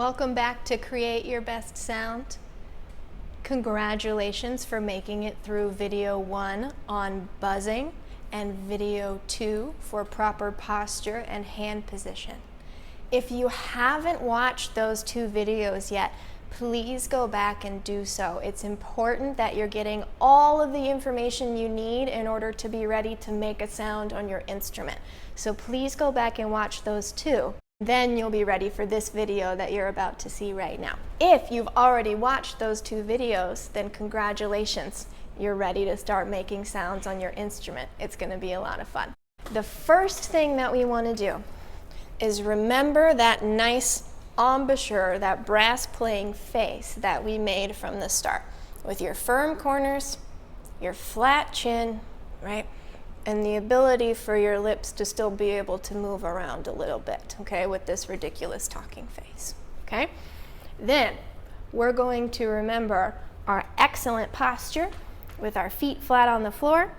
Welcome back to Create Your Best Sound. Congratulations for making it through video 1 on buzzing and video 2 for proper posture and hand position. If you haven't watched those 2 videos yet, please go back and do so. It's important that you're getting all of the information you need in order to be ready to make a sound on your instrument. So please go back and watch those 2. Then you'll be ready for this video that you're about to see right now. If you've already watched those 2 videos, then congratulations. You're ready to start making sounds on your instrument. It's going to be a lot of fun. The first thing that we want to do is remember that nice embouchure, that brass playing face that we made from the start, with your firm corners, your flat chin, right? And the ability for your lips to still be able to move around a little bit, okay, with this ridiculous talking face, okay? Then we're going to remember our excellent posture with our feet flat on the floor,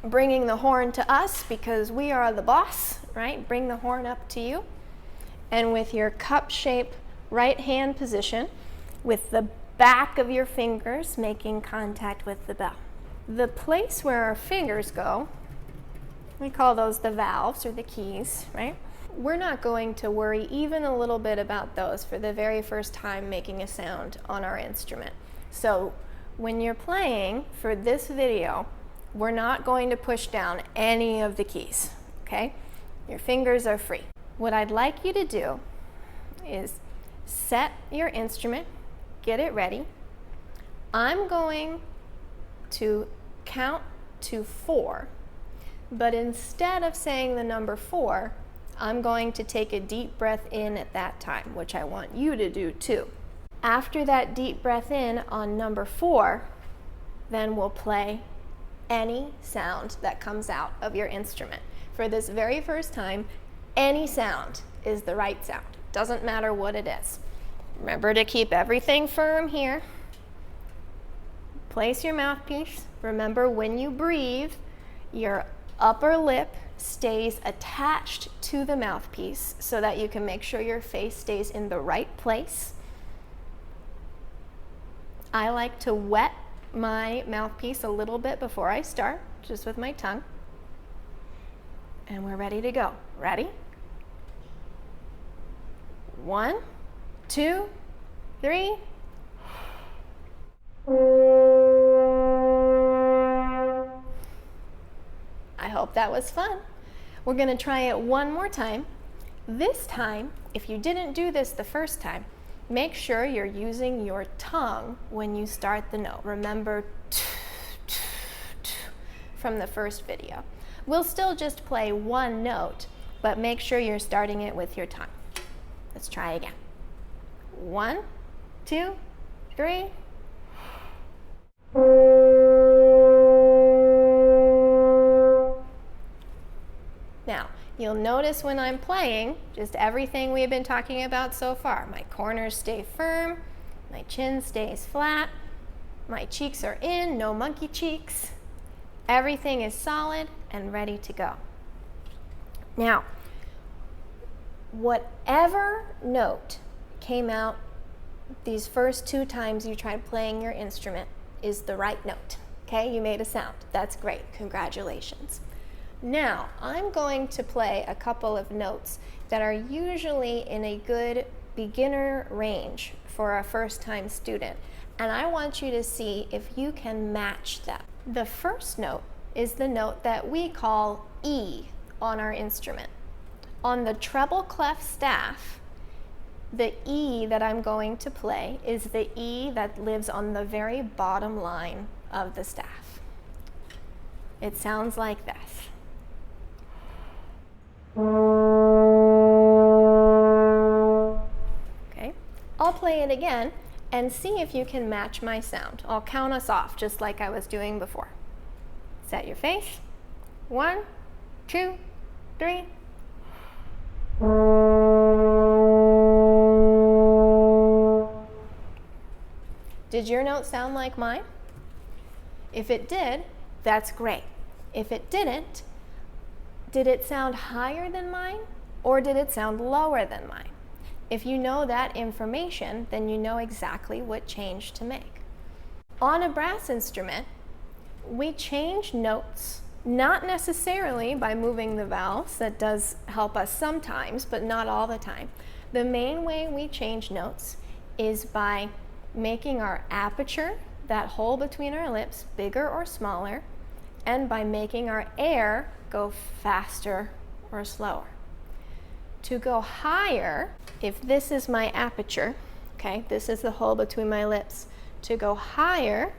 bringing the horn to us because we are the boss, right? Bring the horn up to you. And with your cup-shaped right hand position, with the back of your fingers making contact with the bell. The place where our fingers go, we call those the valves or the keys, right? We're not going to worry even a little bit about those for the very first time making a sound on our instrument. So when you're playing for this video, we're not going to push down any of the keys, okay? Your fingers are free. What I'd like you to do is set your instrument, get it ready. I'm going to count to 4, but instead of saying the number 4, I'm going to take a deep breath in at that time, which I want you to do too. After that deep breath in on number 4, then we'll play any sound that comes out of your instrument. For this very first time, any sound is the right sound. Doesn't matter what it is. Remember to keep everything firm here. Place your mouthpiece. Remember, when you breathe, your upper lip stays attached to the mouthpiece so that you can make sure your face stays in the right place. I like to wet my mouthpiece a little bit before I start, just with my tongue. And we're ready to go. Ready? 1, 2, 3. I hope that was fun. We're going to try it one more time. This time, if you didn't do this the first time, make sure you're using your tongue when you start the note. Remember from the first video. We'll still just play one note, but make sure you're starting it with your tongue. Let's try again. 1, 2, 3. Now, you'll notice when I'm playing, just everything we've been talking about so far. My corners stay firm, my chin stays flat, my cheeks are in, no monkey cheeks. Everything is solid and ready to go. Now, whatever note came out these first 2 times you tried playing your instrument is the right note. Okay, you made a sound. That's great. Congratulations. Now, I'm going to play a couple of notes that are usually in a good beginner range for a first-time student, and I want you to see if you can match them. The first note is the note that we call E on our instrument. On the treble clef staff, the E that I'm going to play is the E that lives on the very bottom line of the staff. It sounds like this. Okay, I'll play it again and see if you can match my sound. I'll count us off just like I was doing before. Set your face. 1, 2, 3. Did your note sound like mine? If it did, that's great. If it didn't, did it sound higher than mine or did it sound lower than mine? If you know that information, then you know exactly what change to make. On a brass instrument, we change notes, not necessarily by moving the valves. That does help us sometimes, but not all the time. The main way we change notes is by making our aperture, that hole between our lips, bigger or smaller, and by making our air go faster or slower. To go higher, if this is my aperture, okay, this is the hole between my lips. To go higher,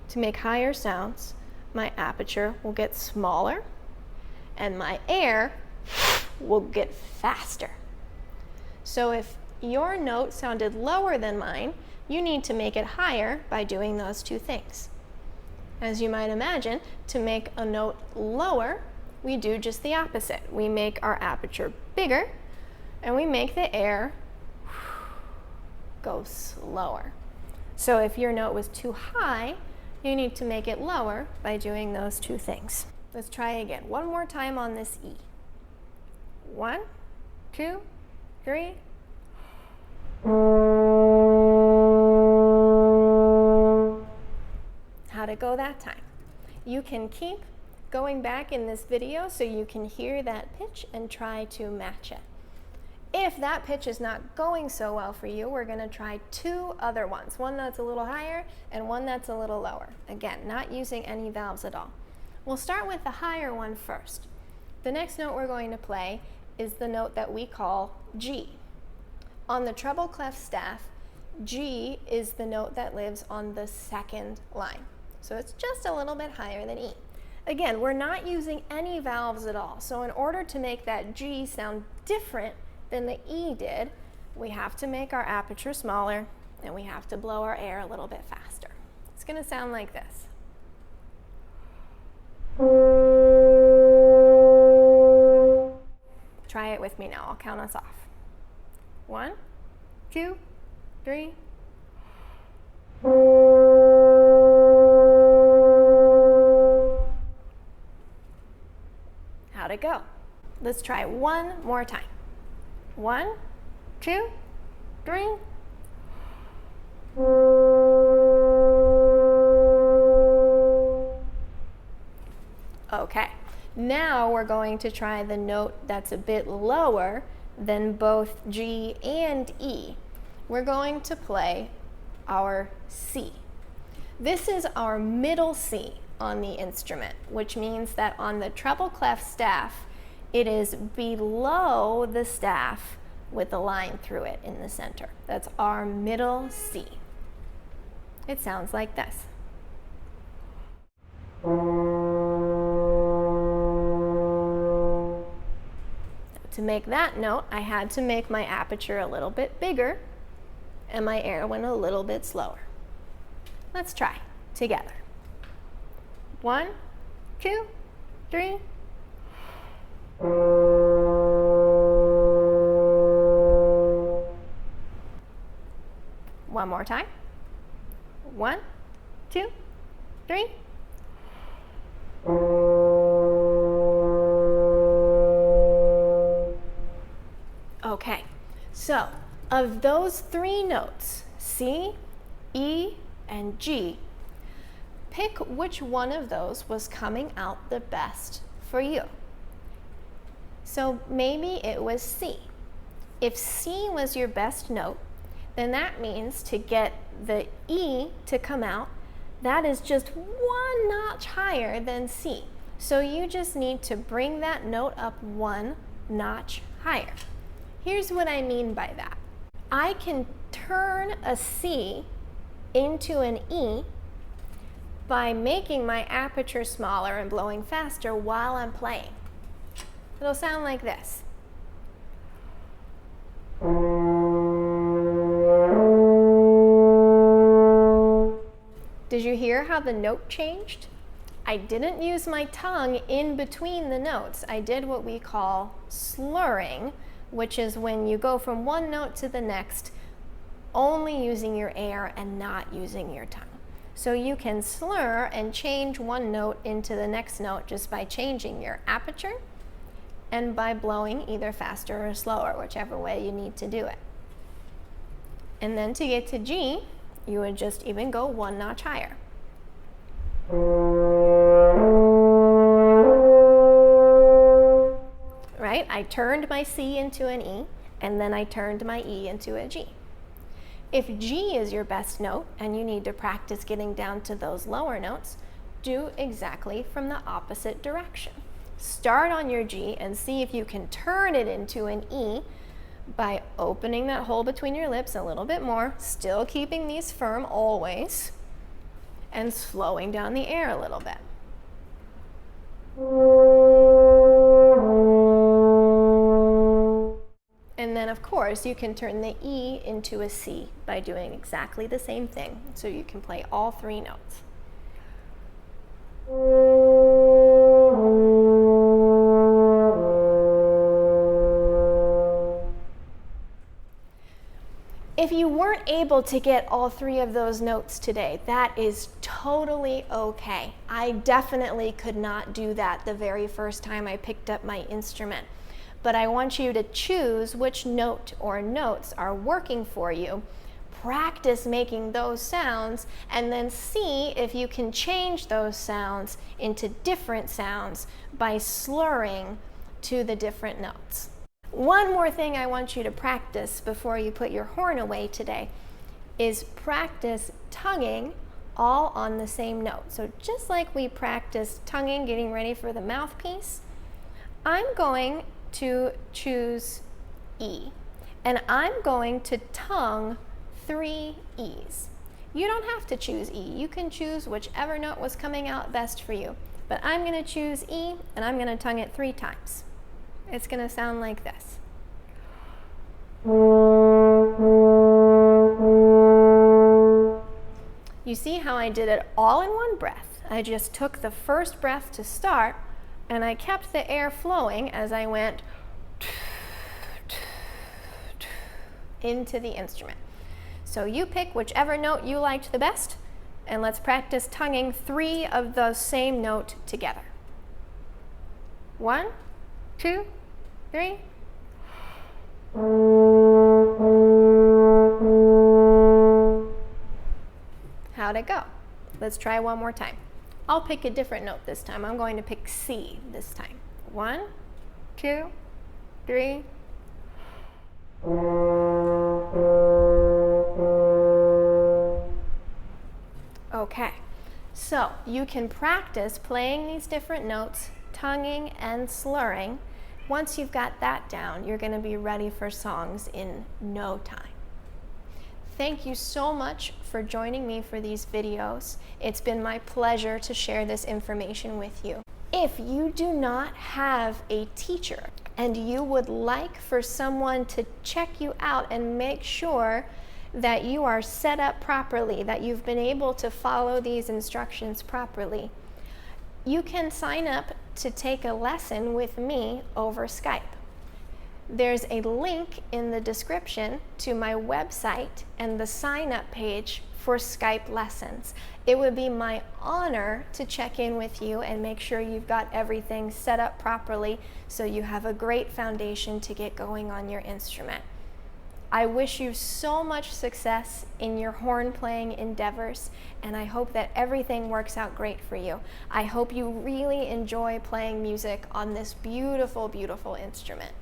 to make higher sounds, my aperture will get smaller and my air will get faster. So if your note sounded lower than mine, you need to make it higher by doing those two things. As you might imagine, to make a note lower, we do just the opposite. We make our aperture bigger and we make the air go slower. So if your note was too high, you need to make it lower by doing those two things. Let's try again. One more time on this E. 1, 2, 3. How'd it go that time? You can keep going back in this video so you can hear that pitch and try to match it. If that pitch is not going so well for you, we're going to try two other ones. One that's a little higher and one that's a little lower. Again, not using any valves at all. We'll start with the higher one first. The next note we're going to play is the note that we call G. On the treble clef staff, G is the note that lives on the second line. So it's just a little bit higher than E. Again, we're not using any valves at all. So in order to make that G sound different than the E did, we have to make our aperture smaller and we have to blow our air a little bit faster. It's going to sound like this. Try it with me now. I'll count us off. 1, 2, 3. How'd it go? Let's try one more time. 1, 2, 3. Okay, now we're going to try the note that's a bit lower than both G and E. We're going to play our C. This is our middle C on the instrument, which means that on the treble clef staff, it is below the staff with a line through it in the center. That's our middle C. It sounds like this. To make that note, I had to make my aperture a little bit bigger and my air went a little bit slower. Let's try together. 1, 2, 3. One more time. 1, 2, 3. Okay, so of those three notes, C, E, and G, pick which one of those was coming out the best for you. So maybe it was C. If C was your best note, then that means to get the E to come out, that is just one notch higher than C. So you just need to bring that note up one notch higher. Here's what I mean by that. I can turn a C into an E by making my aperture smaller and blowing faster while I'm playing. It'll sound like this. Did you hear how the note changed? I didn't use my tongue in between the notes. I did what we call slurring, which is when you go from one note to the next, only using your air and not using your tongue. So you can slur and change one note into the next note just by changing your aperture and by blowing either faster or slower, whichever way you need to do it. And then to get to G, you would just even go one notch higher. Right? I turned my C into an E, and then I turned my E into a G. If G is your best note and you need to practice getting down to those lower notes, do exactly from the opposite direction. Start on your G and see if you can turn it into an E by opening that hole between your lips a little bit more, still keeping these firm always, and slowing down the air a little bit. And then, of course, you can turn the E into a C by doing exactly the same thing, so you can play all three notes. If you weren't able to get all three of those notes today, that is totally okay. I definitely could not do that the very first time I picked up my instrument. But I want you to choose which note or notes are working for you, practice making those sounds, and then see if you can change those sounds into different sounds by slurring to the different notes. One more thing I want you to practice before you put your horn away today is practice tonguing all on the same note. So just like we practiced tonguing, getting ready for the mouthpiece, I'm going to choose E, and I'm going to tongue 3 E's. You don't have to choose E. You can choose whichever note was coming out best for you, but I'm going to choose E, and I'm going to tongue it 3 times. It's going to sound like this. You see how I did it all in one breath? I just took the first breath to start, and I kept the air flowing as I went into the instrument. So you pick whichever note you liked the best, and let's practice tonguing 3 of the same note together. 1, 2, 3. How'd it go? Let's try one more time. I'll pick a different note this time. I'm going to pick C this time. 1, 2, 3. Okay, so you can practice playing these different notes, tonguing and slurring. Once you've got that down, you're going to be ready for songs in no time. Thank you so much for joining me for these videos. It's been my pleasure to share this information with you. If you do not have a teacher and you would like for someone to check you out and make sure that you are set up properly, that you've been able to follow these instructions properly, you can sign up to take a lesson with me over Skype. There's a link in the description to my website and the sign-up page for Skype lessons. It would be my honor to check in with you and make sure you've got everything set up properly so you have a great foundation to get going on your instrument. I wish you so much success in your horn playing endeavors, and I hope that everything works out great for you. I hope you really enjoy playing music on this beautiful, beautiful instrument.